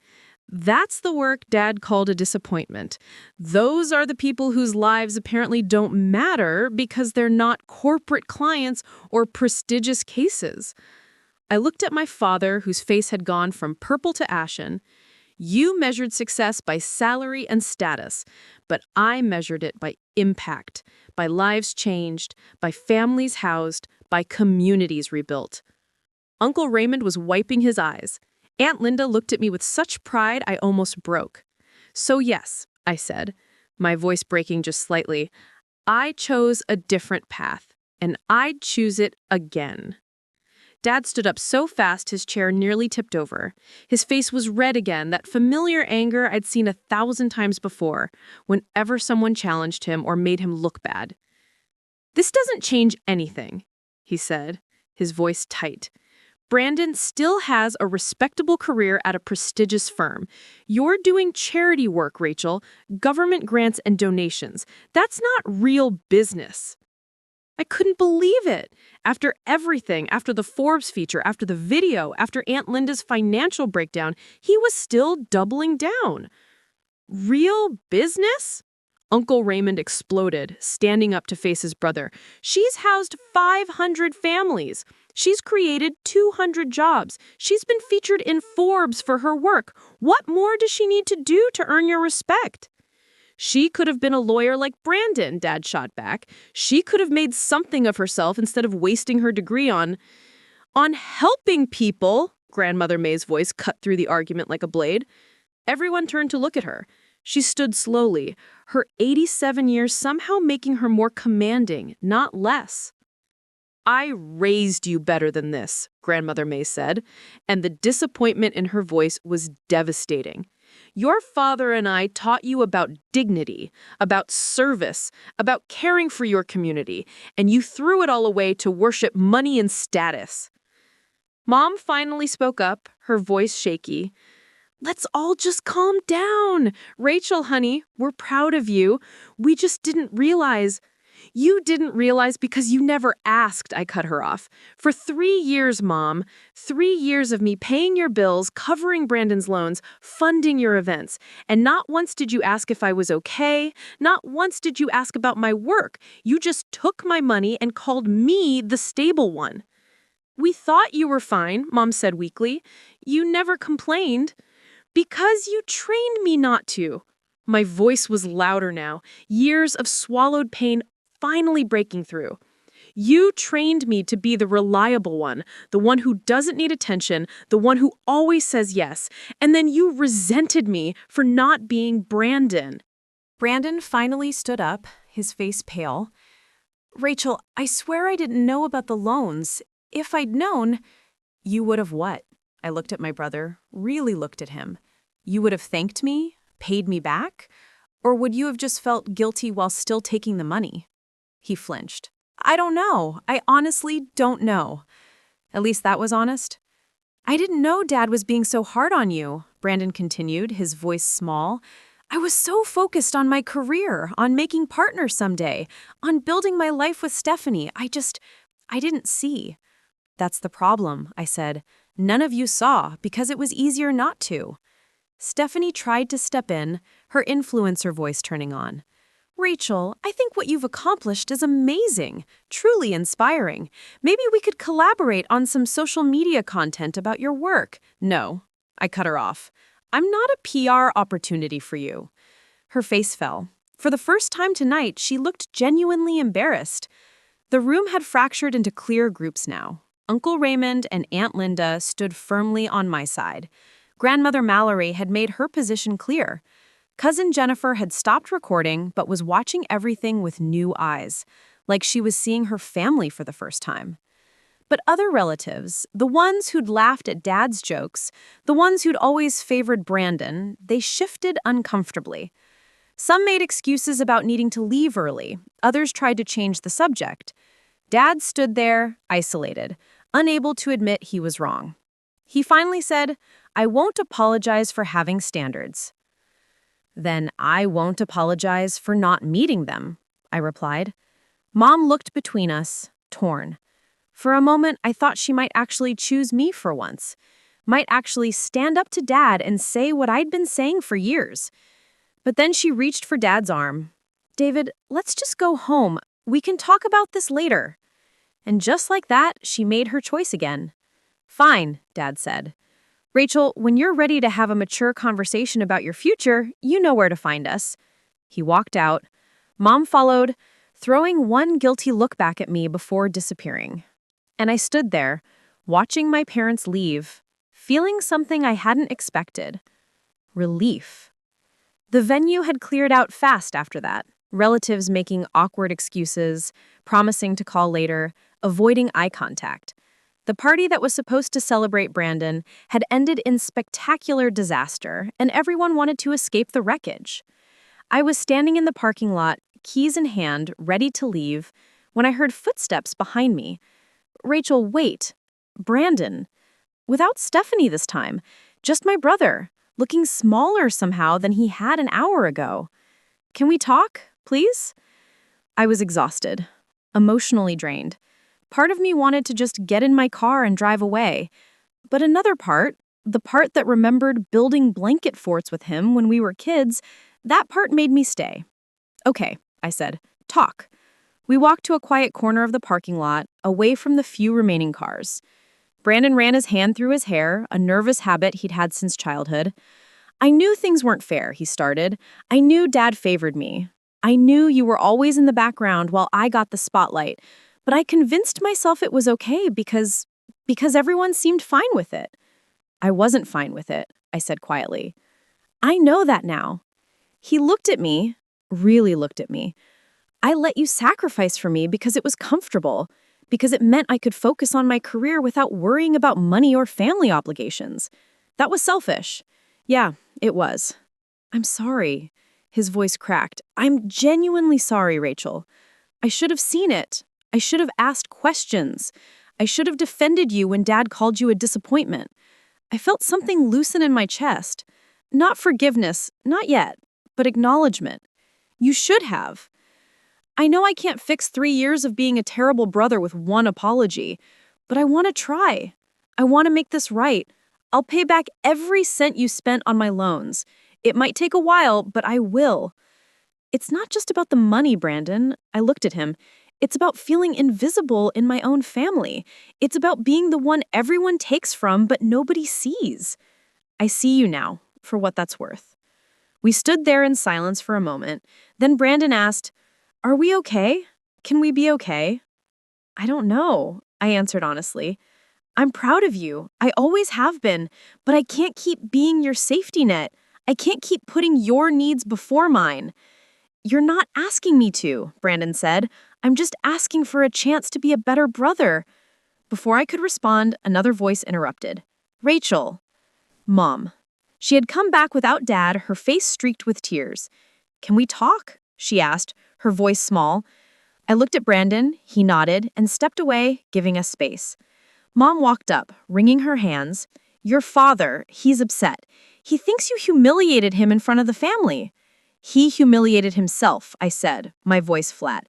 "That's the work Dad called a disappointment. Those are the people whose lives apparently don't matter because they're not corporate clients or prestigious cases." I looked at my father, whose face had gone from purple to ashen. You measured success by salary and status, but I measured it by impact, by lives changed, by families housed, by communities rebuilt. Uncle Raymond was wiping his eyes. Aunt Linda looked at me with such pride I almost broke. So yes, I said, my voice breaking just slightly, I chose a different path, and I'd choose it again. Dad stood up so fast his chair nearly tipped over. His face was red again, that familiar anger I'd seen 1,000 times before, whenever someone challenged him or made him look bad. This doesn't change anything, he said, his voice tight. Brandon still has a respectable career at a prestigious firm. You're doing charity work, Rachel, government grants and donations. That's not real business. I couldn't believe it. After everything, after the Forbes feature, after the video, after Aunt Linda's financial breakdown, he was still doubling down. Real business? Uncle Raymond exploded, standing up to face his brother. She's housed 500 families. She's created 200 jobs. She's been featured in Forbes for her work. What more does she need to do to earn your respect? She could have been a lawyer like Brandon, Dad shot back. She could have made something of herself instead of wasting her degree on helping people, Grandmother May's voice cut through the argument like a blade. Everyone turned to look at her. She stood slowly, her 87 years somehow making her more commanding, not less. I raised you better than this, Grandmother May said, and the disappointment in her voice was devastating. Your father and I taught you about dignity, about service, about caring for your community, and you threw it all away to worship money and status. Mom finally spoke up, her voice shaky. Let's all just calm down. Rachel, honey, we're proud of you. We just didn't realize. You didn't realize because you never asked, I cut her off. For 3 years, Mom, 3 years of me paying your bills, covering Brandon's loans, funding your events. And not once did you ask if I was okay. Not once did you ask about my work. You just took my money and called me the stable one. We thought you were fine, Mom said weakly. You never complained. Because you trained me not to. My voice was louder now, years of swallowed pain finally breaking through. You trained me to be the reliable one, the one who doesn't need attention, the one who always says yes, and then you resented me for not being Brandon. Brandon finally stood up, his face pale. Rachel, I swear I didn't know about the loans. If I'd known... You would have what? I looked at my brother, really looked at him. You would have thanked me, paid me back? Or would you have just felt guilty while still taking the money? He flinched. I don't know. I honestly don't know. At least that was honest. I didn't know Dad was being so hard on you, Brandon continued, his voice small. I was so focused on my career, on making partners someday, on building my life with Stephanie. I didn't see. That's the problem, I said. None of you saw because it was easier not to. Stephanie tried to step in, her influencer voice turning on. Rachel, I think what you've accomplished is amazing, truly inspiring. Maybe we could collaborate on some social media content about your work. No, I cut her off. I'm not a PR opportunity for you. Her face fell. For the first time tonight, she looked genuinely embarrassed. The room had fractured into clear groups now. Uncle Raymond and Aunt Linda stood firmly on my side. Grandmother Mallory had made her position clear. Cousin Jennifer had stopped recording but was watching everything with new eyes, like she was seeing her family for the first time. But other relatives, the ones who'd laughed at Dad's jokes, the ones who'd always favored Brandon, they shifted uncomfortably. Some made excuses about needing to leave early. Others tried to change the subject. Dad stood there, isolated, unable to admit he was wrong. He finally said, I won't apologize for having standards. Then I won't apologize for not meeting them, I replied. Mom looked between us, torn. For a moment, I thought she might actually choose me for once, might actually stand up to Dad and say what I'd been saying for years. But then she reached for Dad's arm. David, let's just go home. We can talk about this later. And just like that, she made her choice again. Fine, Dad said. Rachel, when you're ready to have a mature conversation about your future, you know where to find us. He walked out. Mom followed, throwing one guilty look back at me before disappearing. And I stood there, watching my parents leave, feeling something I hadn't expected. Relief. The venue had cleared out fast after that, relatives making awkward excuses, promising to call later, avoiding eye contact. The party that was supposed to celebrate Brandon had ended in spectacular disaster, and everyone wanted to escape the wreckage. I was standing in the parking lot, keys in hand, ready to leave, when I heard footsteps behind me. Rachel, wait. Brandon. Without Stephanie this time. Just my brother, looking smaller somehow than he had an hour ago. Can we talk, please? I was exhausted, emotionally drained. Part of me wanted to just get in my car and drive away. But another part, the part that remembered building blanket forts with him when we were kids, that part made me stay. Okay, I said, talk. We walked to a quiet corner of the parking lot, away from the few remaining cars. Brandon ran his hand through his hair, a nervous habit he'd had since childhood. I knew things weren't fair, he started. I knew Dad favored me. I knew you were always in the background while I got the spotlight. But I convinced myself it was okay because everyone seemed fine with it. I wasn't fine with it, I said quietly. I know that now. He looked at me, really looked at me. I let you sacrifice for me because it was comfortable, because it meant I could focus on my career without worrying about money or family obligations. That was selfish. Yeah, it was. I'm sorry. His voice cracked. I'm genuinely sorry, Rachel. I should have seen it. I should have asked questions. I should have defended you when Dad called you a disappointment. I felt something loosen in my chest. Not forgiveness, not yet, but acknowledgement. You should have. I know I can't fix 3 years of being a terrible brother with one apology, but I want to try. I want to make this right. I'll pay back every cent you spent on my loans. It might take a while, but I will. It's not just about the money, Brandon. I looked at him. It's about feeling invisible in my own family. It's about being the one everyone takes from but nobody sees. I see you now, for what that's worth. We stood there in silence for a moment. Then Brandon asked, "Are we okay? Can we be okay?" "I don't know," I answered honestly. "I'm proud of you. I always have been, but I can't keep being your safety net. I can't keep putting your needs before mine." "You're not asking me to," Brandon said. "I'm just asking for a chance to be a better brother." Before I could respond, another voice interrupted. "Rachel." Mom. She had come back without Dad, her face streaked with tears. "Can we talk?" she asked, her voice small. I looked at Brandon, he nodded, and stepped away, giving us space. Mom walked up, wringing her hands. "Your father, he's upset. He thinks you humiliated him in front of the family." "He humiliated himself," I said, my voice flat.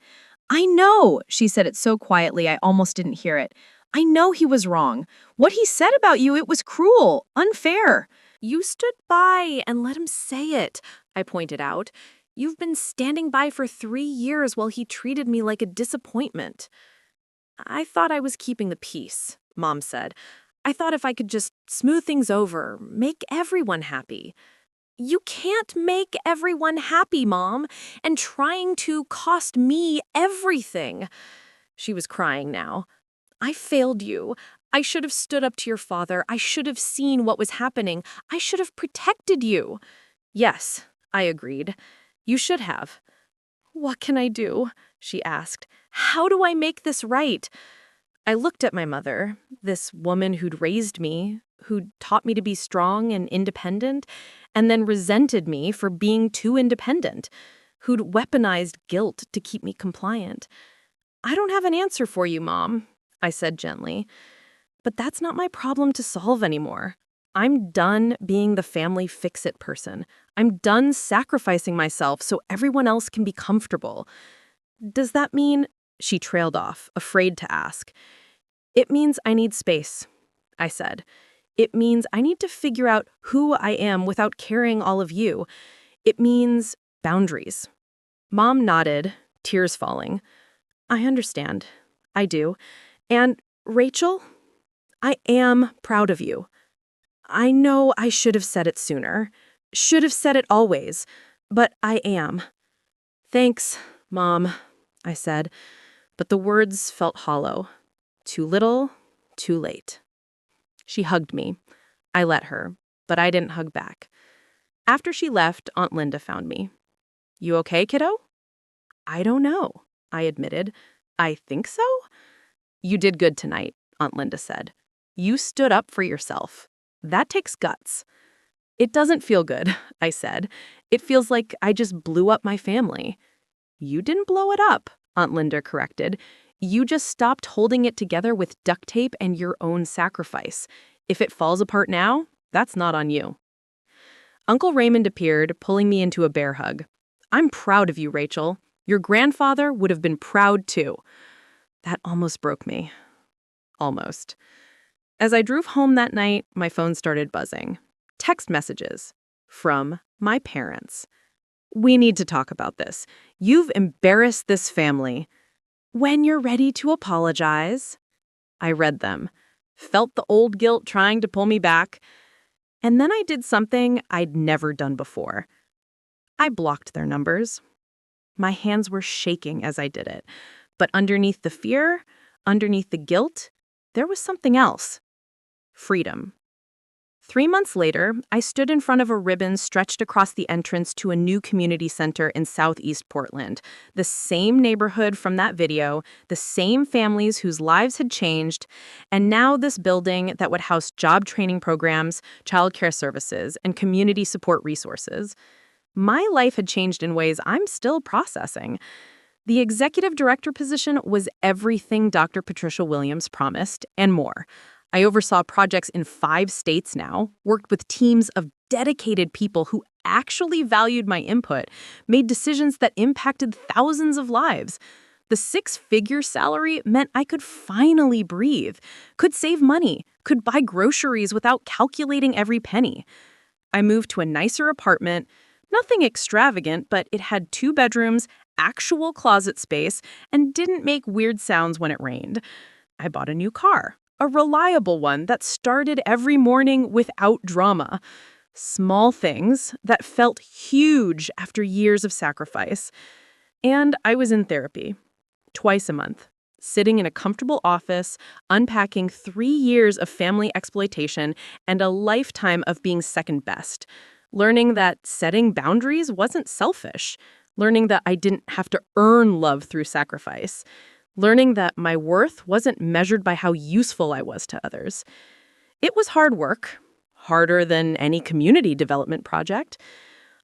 "I know," she said it so quietly I almost didn't hear it. "I know he was wrong. What he said about you, it was cruel, unfair." "You stood by and let him say it," I pointed out. "You've been standing by for 3 years while he treated me like a disappointment." "I thought I was keeping the peace," Mom said. "I thought if I could just smooth things over, make everyone happy." "You can't make everyone happy, Mom, and trying to cost me everything." She was crying now. "I failed you. I should have stood up to your father. I should have seen what was happening. I should have protected you." "Yes," I agreed. "You should have." "What can I do?" she asked. "How do I make this right?" I looked at my mother, this woman who'd raised me, who'd taught me to be strong and independent, and then resented me for being too independent, who'd weaponized guilt to keep me compliant. "I don't have an answer for you, Mom," I said gently. "But that's not my problem to solve anymore. I'm done being the family fix-it person. I'm done sacrificing myself so everyone else can be comfortable." "Does that mean—" She trailed off, afraid to ask. "It means I need space," I said. "It means I need to figure out who I am without carrying all of you. It means boundaries." Mom nodded, tears falling. "I understand. I do. And, Rachel, I am proud of you." I know I should have said it sooner. Should have said it always. But I am. Thanks, Mom, I said, but the words felt hollow. Too little, too late. She hugged me. I let her, but I didn't hug back. After she left, Aunt Linda found me. You okay, kiddo? I don't know, I admitted. I think so? You did good tonight, Aunt Linda said. You stood up for yourself. That takes guts. It doesn't feel good, I said. It feels like I just blew up my family. You didn't blow it up, Aunt Linda corrected. You just stopped holding it together with duct tape and your own sacrifice. If it falls apart now, that's not on you. Uncle Raymond appeared, pulling me into a bear hug. I'm proud of you, Rachel. Your grandfather would have been proud too. That almost broke me. Almost. As I drove home that night, my phone started buzzing. Text messages from my parents. We need to talk about this. You've embarrassed this family. When you're ready to apologize. I read them, felt the old guilt trying to pull me back, and then I did something I'd never done before. I blocked their numbers. My hands were shaking as I did it, but underneath the fear, underneath the guilt, there was something else. Freedom. 3 months later, I stood in front of a ribbon stretched across the entrance to a new community center in Southeast Portland. The same neighborhood from that video, the same families whose lives had changed, and now this building that would house job training programs, childcare services, and community support resources. My life had changed in ways I'm still processing. The executive director position was everything Dr. Patricia Williams promised, and more. I oversaw projects in 5 states now, worked with teams of dedicated people who actually valued my input, made decisions that impacted thousands of lives. The 6-figure salary meant I could finally breathe, could save money, could buy groceries without calculating every penny. I moved to a nicer apartment, nothing extravagant, but it had 2 bedrooms, actual closet space, and didn't make weird sounds when it rained. I bought a new car. A reliable one that started every morning without drama. Small things that felt huge after years of sacrifice. And I was in therapy, twice a month, sitting in a comfortable office, unpacking 3 years of family exploitation and a lifetime of being second best. Learning that setting boundaries wasn't selfish. Learning that I didn't have to earn love through sacrifice. Learning that my worth wasn't measured by how useful I was to others. It was hard work, harder than any community development project.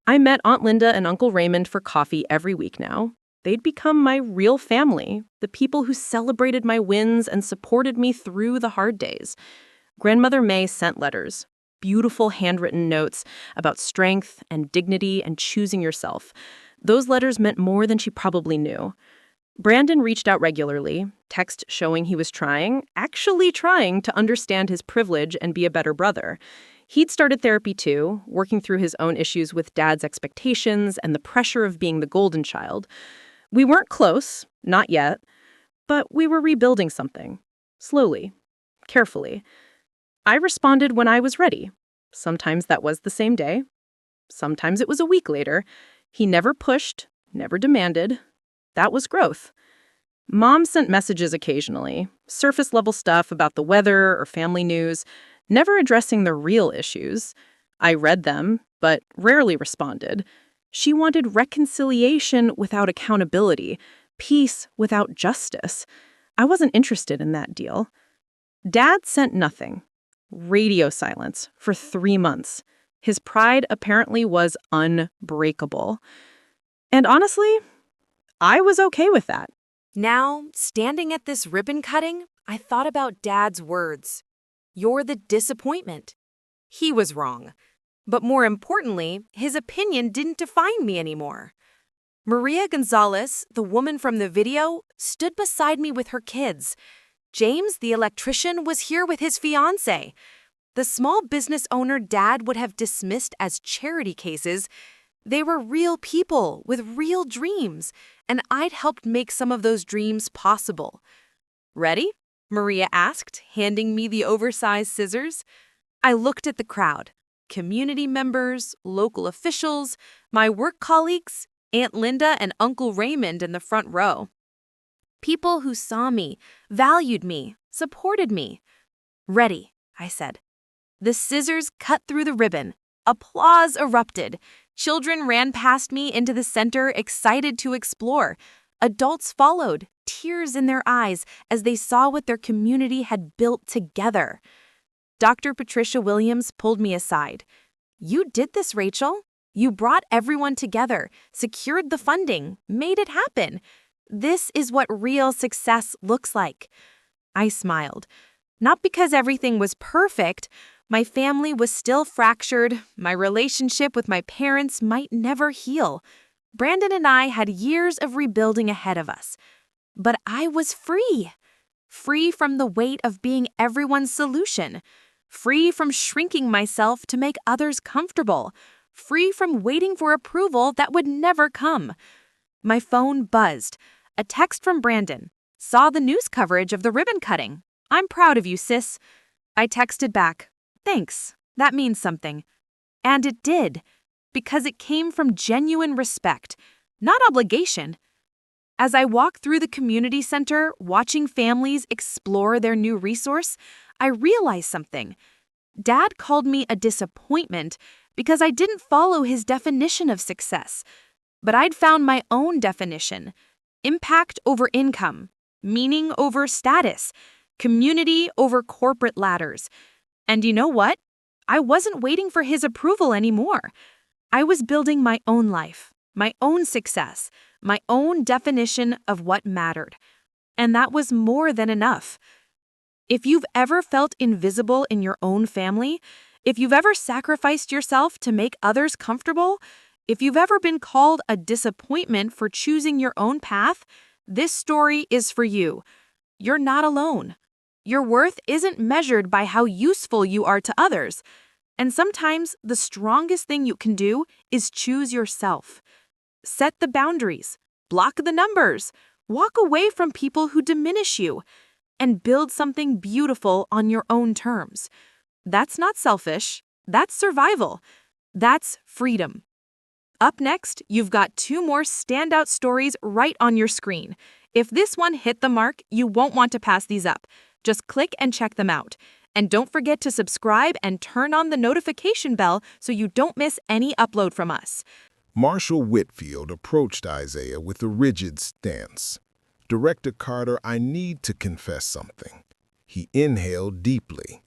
I met Aunt Linda and Uncle Raymond for coffee every week now. They'd become my real family, the people who celebrated my wins and supported me through the hard days. Grandmother May sent letters, beautiful handwritten notes about strength and dignity and choosing yourself. Those letters meant more than she probably knew. Brandon reached out regularly, text showing he was actually trying to understand his privilege and be a better brother. He'd started therapy too, working through his own issues with Dad's expectations and the pressure of being the golden child. We weren't close, not yet, but we were rebuilding something. Slowly, carefully. I responded when I was ready. Sometimes that was the same day. Sometimes it was a week later. He never pushed, never demanded. That was growth. Mom sent messages occasionally, surface-level stuff about the weather or family news, never addressing the real issues. I read them, but rarely responded. She wanted reconciliation without accountability, peace without justice. I wasn't interested in that deal. Dad sent nothing. Radio silence for 3 months. His pride apparently was unbreakable. And honestly, I was okay with that. Now, standing at this ribbon cutting, I thought about Dad's words. You're the disappointment. He was wrong. But more importantly, his opinion didn't define me anymore. Maria Gonzalez, the woman from the video, stood beside me with her kids. James, the electrician, was here with his fiancée. The small business owner Dad would have dismissed as charity cases, they were real people with real dreams, and I'd helped make some of those dreams possible. Ready? Maria asked, handing me the oversized scissors. I looked at the crowd. Community members, local officials, my work colleagues, Aunt Linda and Uncle Raymond in the front row. People who saw me, valued me, supported me. "Ready," I said. The scissors cut through the ribbon. Applause erupted. Children ran past me into the center, excited to explore. Adults followed, tears in their eyes as they saw what their community had built together. Dr. Patricia Williams pulled me aside. "You did this, Rachel. You brought everyone together, secured the funding, made it happen. This is what real success looks like." I smiled. Not because everything was perfect. My family was still fractured. My relationship with my parents might never heal. Brandon and I had years of rebuilding ahead of us. But I was free. Free from the weight of being everyone's solution. Free from shrinking myself to make others comfortable. Free from waiting for approval that would never come. My phone buzzed. A text from Brandon. "Saw the news coverage of the ribbon cutting. I'm proud of you, sis." I texted back, "Thanks. That means something." And it did, because it came from genuine respect, not obligation. As I walked through the community center, watching families explore their new resource, I realized something. Dad called me a disappointment because I didn't follow his definition of success. But I'd found my own definition: impact over income, meaning over status, community over corporate ladders. And you know what? I wasn't waiting for his approval anymore. I was building my own life, my own success, my own definition of what mattered. And that was more than enough. If you've ever felt invisible in your own family, if you've ever sacrificed yourself to make others comfortable, if you've ever been called a disappointment for choosing your own path, this story is for you. You're not alone. Your worth isn't measured by how useful you are to others. And sometimes the strongest thing you can do is choose yourself. Set the boundaries, block the numbers, walk away from people who diminish you, and build something beautiful on your own terms. That's not selfish. That's survival. That's freedom. Up next, you've got 2 more standout stories right on your screen. If this one hit the mark, you won't want to pass these up. Just click and check them out. And don't forget to subscribe and turn on the notification bell so you don't miss any upload from us. Marshall Whitfield approached Isaiah with a rigid stance. "Director Carter, I need to confess something." He inhaled deeply.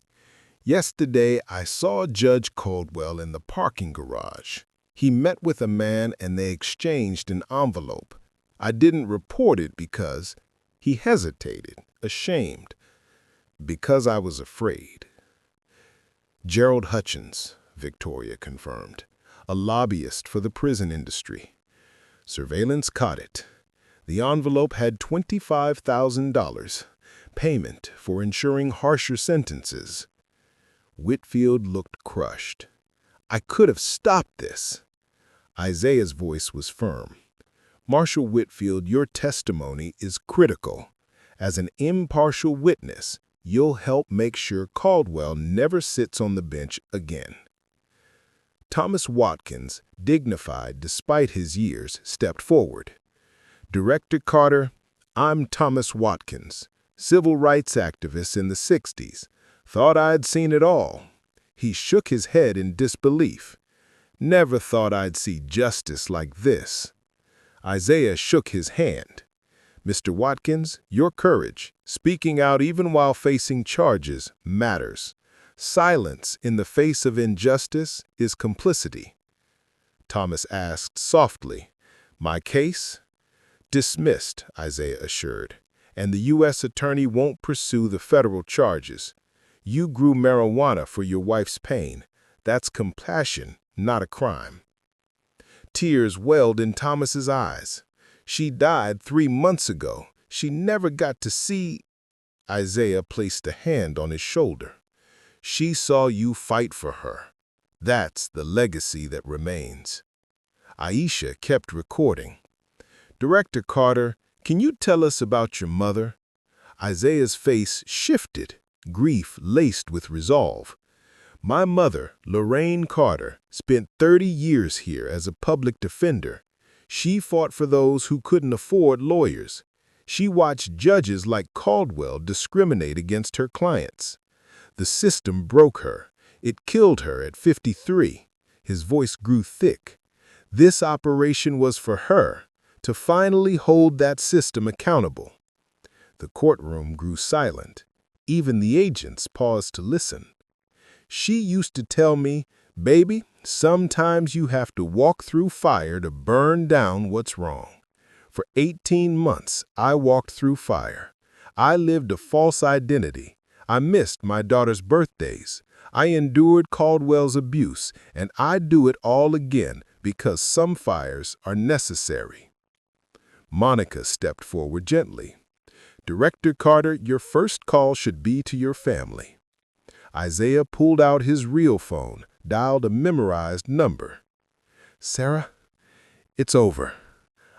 "Yesterday, I saw Judge Caldwell in the parking garage. He met with a man and they exchanged an envelope. I didn't report it because..." He hesitated, ashamed. "Because I was afraid." "Gerald Hutchins," Victoria confirmed, "a lobbyist for the prison industry. Surveillance caught it. The envelope had $25,000, payment for ensuring harsher sentences." Whitfield looked crushed. "I could have stopped this." Isaiah's voice was firm. "Marshall Whitfield, your testimony is critical. As an impartial witness, you'll help make sure Caldwell never sits on the bench again." Thomas Watkins, dignified despite his years, stepped forward. "Director Carter, I'm Thomas Watkins, civil rights activist in the 60s. Thought I'd seen it all." He shook his head in disbelief. "Never thought I'd see justice like this." Isaiah shook his hand. "Mr. Watkins, your courage, speaking out even while facing charges, matters. Silence in the face of injustice is complicity." Thomas asked softly, "My case?" "Dismissed," Isaiah assured, "and the U.S. attorney won't pursue the federal charges. You grew marijuana for your wife's pain. That's compassion, not a crime." Tears welled in Thomas's eyes. "She died 3 months ago. She never got to see..." Isaiah placed a hand on his shoulder. "She saw you fight for her. That's the legacy that remains." Aisha kept recording. "Director Carter, can you tell us about your mother?" Isaiah's face shifted, grief laced with resolve. My mother, Lorraine Carter, spent 30 years here as a public defender. She fought for those who couldn't afford lawyers. She watched judges like Caldwell discriminate against her clients. The system broke her. It killed her at 53. His voice grew thick. This operation was for her, to finally hold that system accountable. The courtroom grew silent. Even the agents paused to listen. She used to tell me, "Baby, sometimes you have to walk through fire to burn down what's wrong." For 18 months, I walked through fire. I lived a false identity. I missed my daughter's birthdays. I endured Caldwell's abuse, and I do it all again because some fires are necessary. Monica stepped forward gently. "Director Carter, your first call should be to your family." Isaiah pulled out his real phone, dialed a memorized number. "Sarah, it's over.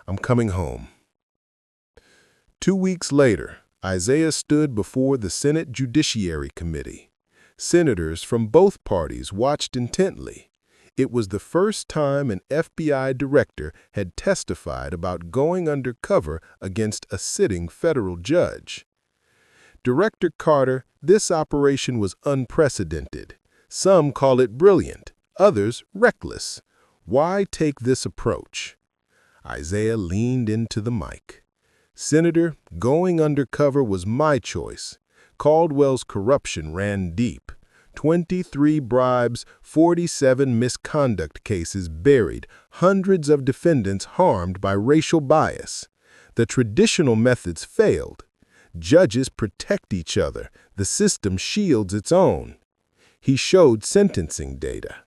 I'm coming home." 2 weeks later, Isaiah stood before the Senate Judiciary Committee. Senators from both parties watched intently. It was the first time an FBI director had testified about going undercover against a sitting federal judge. "Director Carter, this operation was unprecedented. Some call it brilliant, others reckless. Why take this approach?" Isaiah leaned into the mic. "Senator, going undercover was my choice. Caldwell's corruption ran deep. 23 bribes, 47 misconduct cases buried, hundreds of defendants harmed by racial bias. The traditional methods failed. Judges protect each other. The system shields its own." He showed sentencing data.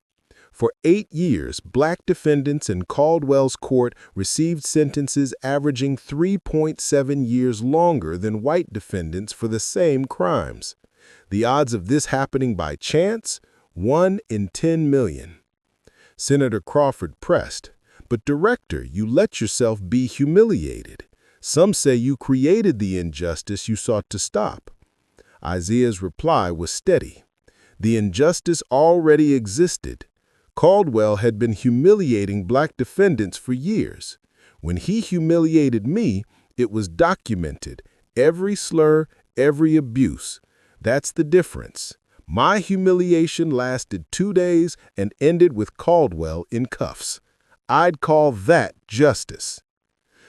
For 8 years, black defendants in Caldwell's court received sentences averaging 3.7 years longer than white defendants for the same crimes. The odds of this happening by chance? 1 in 10 million. Senator Crawford pressed, "But Director, you let yourself be humiliated. Some say you created the injustice you sought to stop." Isaiah's reply was steady. The injustice already existed. Caldwell had been humiliating black defendants for years. When he humiliated me, it was documented. Every slur, every abuse. That's the difference. My humiliation lasted 2 days and ended with Caldwell in cuffs. I'd call that justice.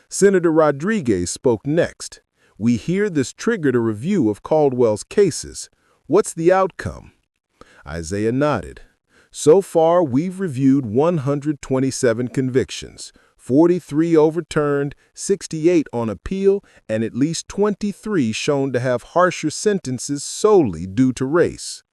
Senator Rodriguez spoke next. "We hear this triggered a review of Caldwell's cases. What's the outcome?" Isaiah nodded. "So far, we've reviewed 127 convictions, 43 overturned, 68 on appeal, and at least 23 shown to have harsher sentences solely due to race."